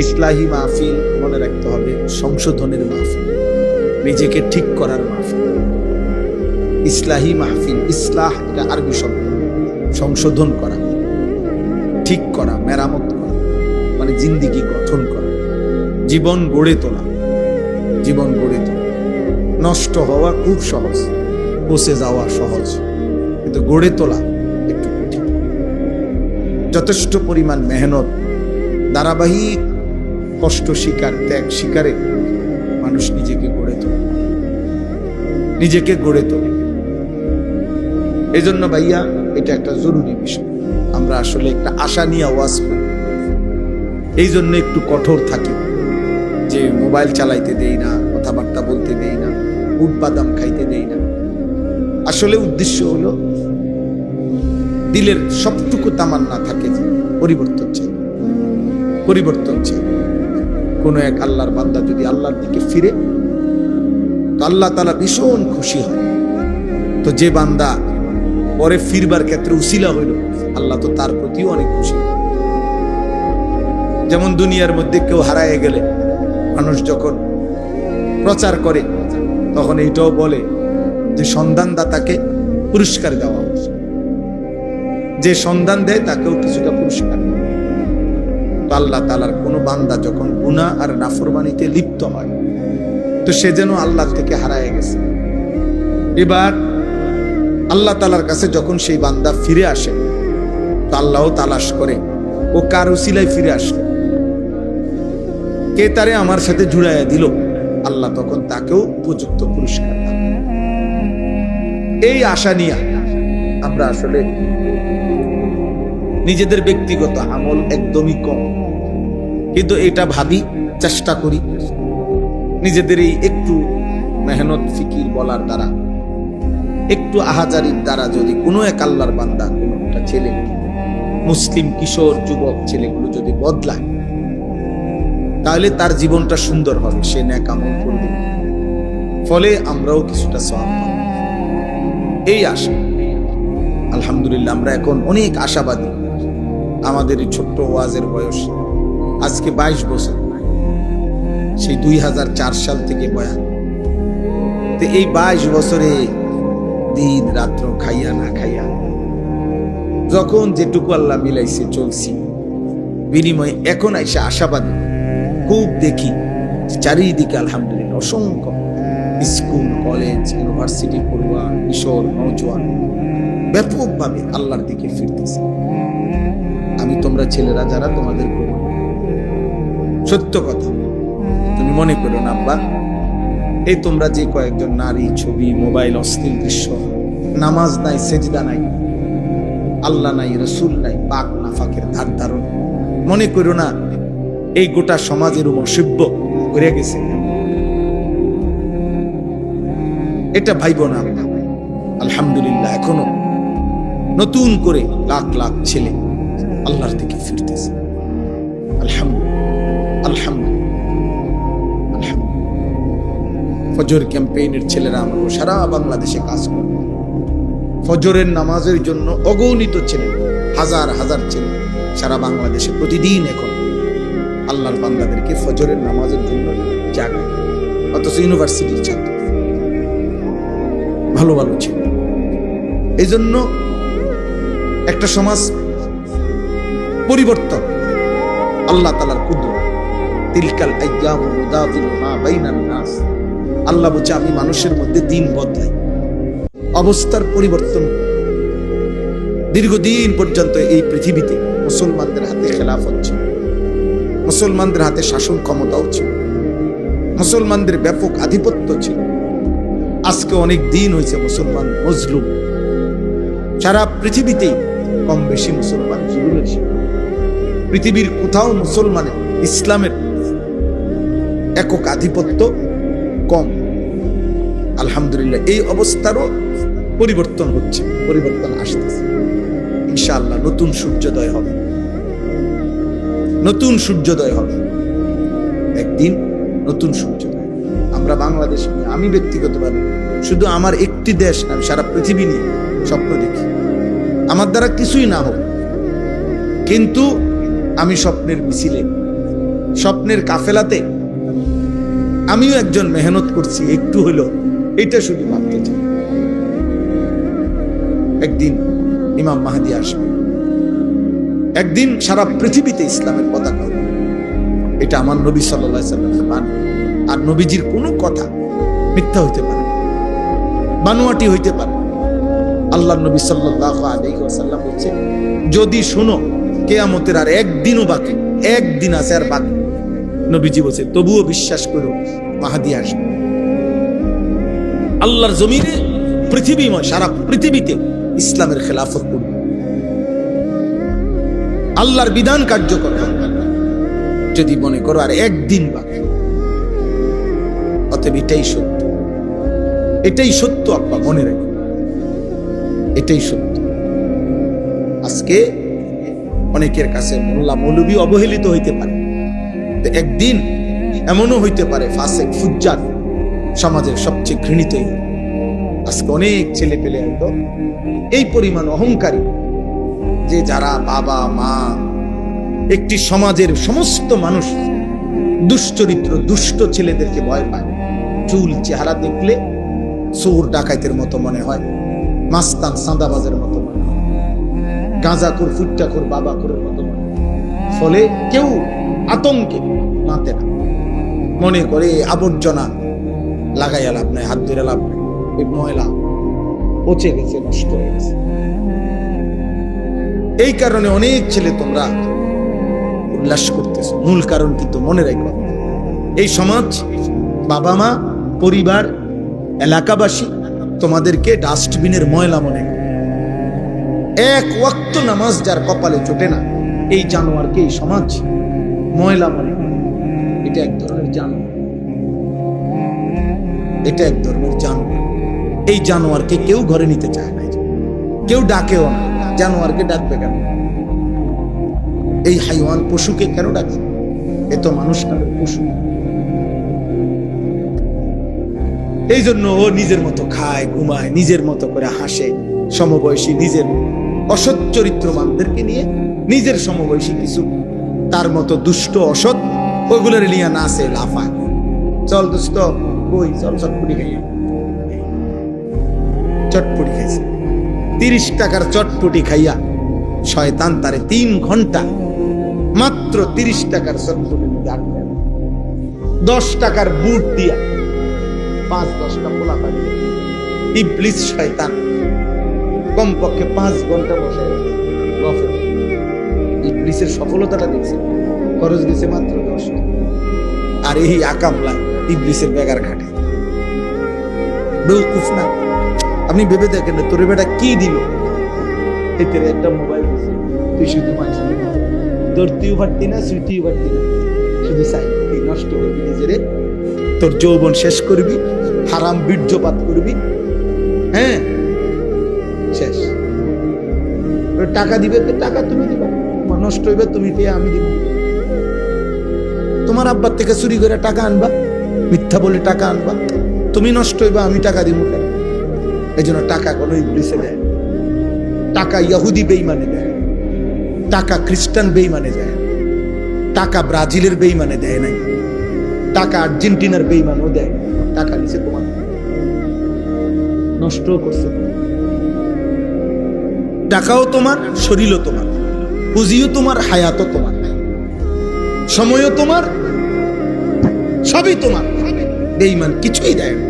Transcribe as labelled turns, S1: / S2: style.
S1: ইসলাহি মাহফিল মনে রাখতে হবে, সংশোধনের মাহফিল, নিজেকে ঠিক করার মাহফিল। ইসলাহি মাহফিল, ইসলাহ এটা আরবি শব্দ, সংশোধন করা, ঠিক করা, মেরামত করা, মানে জিন্দেগি গঠন করা, জীবন গড়ে তোলা। জীবন গড়ে তোলা, নষ্ট হওয়া খুব সহজ, পচে যাওয়া সহজ, কিন্তু গড়ে তোলা একটু কঠিন। যথেষ্ট পরিমাণ মেহনত, ধারাবাহিক কষ্ট স্বীকার, ত্যাগ স্বীকারে মানুষ নিজেকে গড়ে তোলে, নিজেকে গড়ে তোলে। এই জন্য ভাইয়া এটা একটা জরুরি বিষয়। আমরা আসলে একটা আশা নিয়ে ওয়াজ করি, এই জন্য একটু কঠোর থাকি, যে মোবাইল চালাইতে দেই না, কথাবার্তা বলতে দেই না, উট বাদাম খাইতে দেই না। আসলে উদ্দেশ্য হলো দিলের সবটুকু তামান্না থাকে যে পরিবর্তন চাই, পরিবর্তন চাই। কোন এক আল্লাহর বান্দা যদি আল্লাহর দিকে ফিরে, তো আল্লাহ তাআলা ভীষণ খুশি হয়। তো যে বান্দা পরে ফিরবার ক্ষেত্রে উসিলা হইল, আল্লাহ তো তার প্রতিও অনেক খুশি। যেমন দুনিয়ার মধ্যে কেউ হারায় গেলে মানুষ যখন প্রচার করে, তখন এইটাও বলে যে সন্ধানদাতাকে পুরস্কার দেওয়া হয়, যে সন্ধান দেয় তাকেও কিছুটা পুরস্কার। তো আল্লাহ তাআলার কোন বান্দা যখন গুনাহ আর নাফরমানিতে লিপ্ত হয়, তো সে যেন আল্লাহ থেকে হারায় গেছে। এবার আল্লাহ তাআলার কাছে যখন সেই বান্দা ফিরে আসে, তো আল্লাহও তালাশ করে ও কার উসিলায় ফিরে আসে, কে তারে আমার সাথে জুড়াইয়া দিল, আল্লাহ তখন তাকেও উপযুক্ত পুরস্কার দেন। এই আশা নিয়ে আমরা আসলে নিজেদের ব্যক্তিগত আমল একদমই কম, কিন্তু এটা ভাবি, চেষ্টা করি নিজেদের এই একটু মেহনত ফিকির বলার দ্বারা, একটু আহাজারির দ্বারা যদি কোনো এক আল্লাহর বান্দা, কোনো একটা ছেলে, মুসলিম কিশোর যুবক ছেলেগুলো যদি বদলায়, তাহলে তার জীবনটা সুন্দর হবে, সে নেক আমল করবে, ফলে আমরাও কিছুটা সওয়াব পাবো। এই আশা, আলহামদুলিল্লাহ আমরা এখন অনেক আশাবাদী। আমাদের এই ছোট্ট ওয়াজের বয়স আজকে 22 বছর, সেই 2004 সাল থেকে বয়ান। তো এই 22 বছরে দিন রাত্র খাইয়া না খাইয়া যখন যেটুকু আল্লাহ মিলাইছে চলছি, বিনিময়ে এখন আইসা আশাবাদী খুব দেখি চারিদিকে আলহামদুলিল্লাহ অসংখ্য স্কুল, কলেজ, ইউনিভার্সিটি পড়ুয়া, কিশোর, নওজোয়ান ব্যাপকভাবে আল্লাহর দিকে ফিরতেছে। আমি তোমরা ছেলেরা যারা, তোমাদের সত্য কথা, তুমি মনে করো না আব্বা, এই তোমরা যে কয়েকজন নারী, ছবি, মোবাইল, অশ্লীল দৃশ্য, নামাজ নাই, সেজদা নাই, আল্লাহ নাই, রসুল নাই, পাক নাফাকের ধার ধারণ, মনে করো না এই গোটা সমাজের উপর সভ্য করে গেছে। এটা ভাইব না। আলহামদুলিল্লাহ এখনো নতুন করে লাখ লাখ ছেলে আল্লাহর দিকে ফিরতেছে। আলহামদুলিল্লাহ, আলহামদুলিল্লাহ, আলহামদুলিল্লাহ। ফজর ক্যাম্পেইনের ছেলেরা আমরা সারা বাংলাদেশে কাজ করে, ফজরের নামাজের জন্য অগণিত ছেলে, হাজার হাজার ছেলে সারা বাংলাদেশে প্রতিদিন এখন আল্লাহর বান্দাদেরকে ফজরের নামাজের জন্য জাগায়। অথচ ইউনিভার্সিটির ছাত্র, ভালো ভালো ছিল। এই জন্য একটা সমাজ পরিবর্তন আল্লাহ তাআলার কুদরত। তিলকাল আইয়ামু নুদাবিলুহা বাইনান নাস। আল্লাহ বলছে আমি মানুষের মধ্যে দিন বদলাই, অবস্থার পরিবর্তন। দীর্ঘদিন পর্যন্ত এই পৃথিবীতে মুসলমানদের হাতে খেলাফত ছিল, মুসলমানদের হাতে শাসন ক্ষমতাও ছিল, মুসলমানদের ব্যাপক আধিপত্য ছিল। আজকে অনেক দিন হয়েছে মুসলমান মজলুম। সারা পৃথিবীতেই কম বেশি মুসলমান জুলুমের শিকার। পৃথিবীর কোথাও মুসলমানের, ইসলামের একক আধিপত্য কম। আলহামদুলিল্লাহ এই অবস্থারও পরিবর্তন হচ্ছে, পরিবর্তন আসতেছে। ইনশাআল্লাহ নতুন সূর্যোদয় হবে, নতুন সূর্যোদয় হবে একদিন, নতুন সূর্যোদয়। আমরা বাংলাদেশ নিয়ে, আমি ব্যক্তিগতভাবে শুধু আমার একটি দেশ না, আমি সারা পৃথিবী নিয়ে স্বপ্ন দেখি। আমার দ্বারা কিছুই না হোক, কিন্তু আমি স্বপ্নের মিছিলে স্বপ্নের কাফেলাতে আমিও একজন মেহনত করছি, একটু হলো এটা শুধু ভাবতে চাই। একদিন ইমাম মাহদী আসবে, একদিন সারা পৃথিবীতে ইসলামের পতাকা উঠবে। এটা আমার নবী সাল্লাল্লাহু আলাইহি ওয়াসাল্লামের বাণী। আর নবীজির কোনো কথা মিথ্যা হইতে পারে, বানোয়াটি হইতে পারে। আল্লাহর নবী সাল্লাল্লাহু আলাইহি ওয়াসাল্লাম বলছে, যদি শুনো কিয়ামতের আর একদিনও বাকি, একদিন আছে আর বাকি, নবীজি বলছে তবুও বিশ্বাস করো মাহদী আসবে। আল্লাহর জমিনে পৃথিবীময় সারা পৃথিবীতে ইসলামের খেলাফত করবে, আল্লাহর বিধান কার্যকর হবে। যদি মনে করো আর একদিন বাকি, অতএব এটাই সত্য, এটাই সত্য। আব্বা মনে রাখো, এটাই সত্য। আজকে অনেকের কাছে মোল্লা মৌলবী অবহেলিত হইতে পারে, একদিন এমনও হইতে পারে ফাসিক ফুজ্জার সমাজের সবচেয়ে ঘৃণিত। আজকে অনেক ছেলে পেলে হয়তো এই পরিমাণ অহংকারী যে যারা বাবা মা, একটি সমাজের সমস্ত মানুষ দুশ্চরিত্র দুষ্ট ছেলেদেরকে ভয় পায়। চুল চেহারা দেখলে চোর ডাকাইতের মতো মনে হয়, মাস্তান সাদাবাজের মতো মনে হয়, গাঁজাখোর ফুট্টাখোর বাবাখোরের মতো মনে হয়। ফলে কেউ আতঙ্কে মাতে না, মনে করে আবর্জনা লাগাইয়া লাভ নাই, হাত ধরে লাভ নাই, ওই ময়লা পচে গেছে, নষ্ট হয়ে গেছে। এই কারণে অনেক ছেলে তোমরা উল্লাস করতেছ, মূল কারণ কিন্তু মনে রাখো, এই সমাজ, বাবা মা, পরিবার, এলাকাবাসী তোমাদেরকে ডাস্টবিনের ময়লা মনে করে। এক ওয়াক্ত নামাজ যার কপালে চোটে না, এই জানোয়ারকে এই সমাজ ময়লা মনে করে। এটা এক ধরনের জানোয়ার, এটা এক ধরনের জানোয়ার। এই জানোয়ারকে কেউ ঘরে নিতে চায় না, কেউ ডাকেও না। জানোয়ারকে ডাকবে কেন? এই হাইওয়ান পশুকে কেন ডাকে? এ তো মানুষ না, পশু। এই জন্য ও নিজের মতো খায়, ঘুমায়, নিজের মতো করে হাসে। সমবয়সী নিজের অসৎ চরিত্রবানদেরকে নিয়ে নিজের সমবয়সী কিছু তার মতো দুষ্ট অসৎ ওগুলোর নিয়ে নাচে, লাফায়। চল দোস্ত কই, চল চটপটি খাইয়া। চটপটি খাইছে, 30 টাকার চটপটি খাইয়া শয়তান তারে 3 ঘন্টা মাত্র 30 টাকার চটপটি 10 টাকার বুট দিয়া 5-10টা পোলা পাবে। ইবলিস শয়তান কমপক্ষে 5 ঘন্টা বসে গফে। ইবলিসের সফলতাটা দেখছে, খরচ গেছে মাত্র 10 টাকা। আর এই আকামলা ইবলিসের বেগার খাটে। বেউকুফ না? আপনি ভেবে দেখেন, তোর বেটা কি দিল? এতে একটা মোবাইল দিছে, তুই শুধু মাঝে ধরতেও পারতি না, শুইতেও পারতি না, শুধু চাই এই নষ্ট করবি নিজেরে, তোর যৌবন শেষ করবি, হারাম বীর্যপাত করবি, হ্যাঁ শেষ। টাকা দিবে তো টাকা তুমি দিবা, নষ্ট হইবে তুমি দিয়ে, আমি দিব। তোমার আব্বার থেকে চুরি করে টাকা আনবা, মিথ্যা বলে টাকা আনবা, তুমি নষ্ট হইবা, আমি টাকা দিব কেন? এই জন্য টাকা কোনো ইবলিসে দেয়, টাকা ইহুদি বেঈমানে দেয়, টাকা খ্রিস্টান বেঈমানে দেয়, টাকা ব্রাজিলের বেঈমানে দেয় নাই, টাকা আর্জেন্টিনার বেঈমানও দেয়। টাকা নিছে তোমার, নষ্ট করছে। টাকাও তোমার, শরীরও তোমার, পুঁজিও তোমার, হায়াতও তোমার, সময়ও তোমার, সবই তোমার। বেঈমান কিছুই দেয় না।